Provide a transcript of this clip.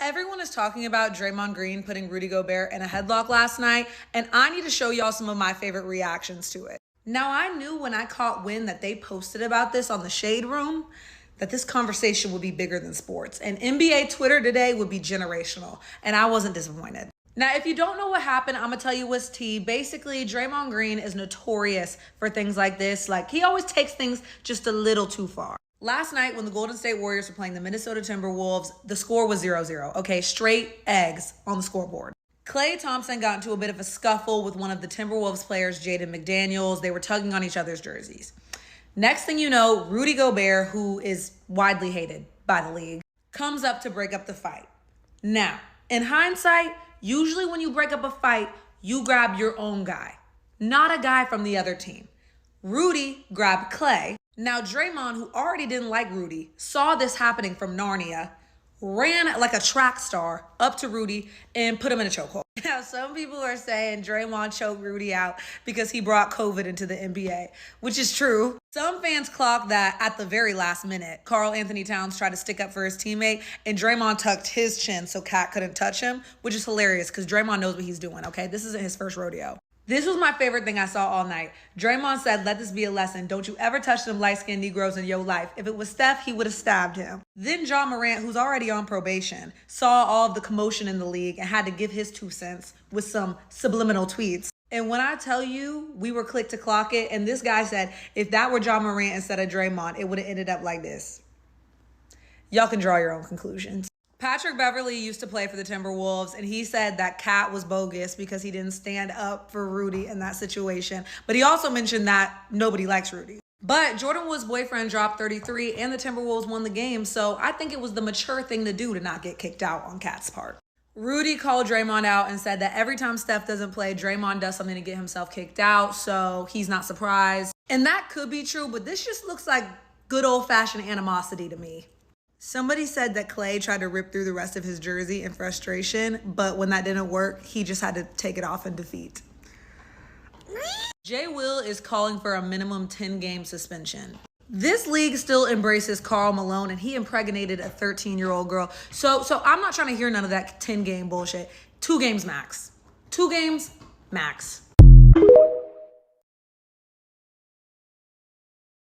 Everyone is talking about Draymond Green putting Rudy Gobert in a headlock last night, and I need to show y'all some of my favorite reactions to it. Now, I knew when I caught wind that they posted about this on the Shade Room that this conversation would be bigger than sports, and NBA Twitter today would be generational, and I wasn't disappointed. Now, if you don't know what happened, I'm gonna tell you what's tea. Basically, Draymond Green is notorious for things like this. Like, he always takes things just a little too far. Last night, when the Golden State Warriors were playing the Minnesota Timberwolves, the score was 0-0. Okay, straight eggs on the scoreboard. Klay Thompson got into a bit of a scuffle with one of the Timberwolves players, Jaden McDaniels. They were tugging on each other's jerseys. Next thing you know, Rudy Gobert, who is widely hated by the league, comes up to break up the fight. Now, in hindsight, usually when you break up a fight, you grab your own guy, not a guy from the other team. Rudy grabbed Klay. Now, Draymond, who already didn't like Rudy, saw this happening from Narnia, ran like a track star up to Rudy and put him in a chokehold. Now, some people are saying Draymond choked Rudy out because he brought COVID into the NBA, which is true. Some fans clock that at the very last minute, Karl Anthony Towns tried to stick up for his teammate and Draymond tucked his chin so Cat couldn't touch him, which is hilarious because Draymond knows what he's doing, okay? This isn't his first rodeo. This was my favorite thing I saw all night. Draymond said, "Let this be a lesson. Don't you ever touch them light-skinned Negroes in your life. If it was Steph, he would have stabbed him." Then Ja Morant, who's already on probation, saw all of the commotion in the league and had to give his 2 cents with some subliminal tweets. And when I tell you, we were click to clock it, and this guy said, if that were Ja Morant instead of Draymond, it would have ended up like this. Y'all can draw your own conclusions. Patrick Beverley used to play for the Timberwolves, and he said that Cat was bogus because he didn't stand up for Rudy in that situation. But he also mentioned that nobody likes Rudy. But Jordan Wood's boyfriend dropped 33, and the Timberwolves won the game, so I think it was the mature thing to do to not get kicked out on Cat's part. Rudy called Draymond out and said that every time Steph doesn't play, Draymond does something to get himself kicked out, so he's not surprised. And that could be true, but this just looks like good old-fashioned animosity to me. Somebody said that Klay tried to rip through the rest of his jersey in frustration, but when that didn't work, he just had to take it off in defeat. Jay Will is calling for a minimum 10-game suspension. This league still embraces Karl Malone, and he impregnated a 13-year-old girl. So I'm not trying to hear none of that 10-game bullshit. 2 games max. 2 games max.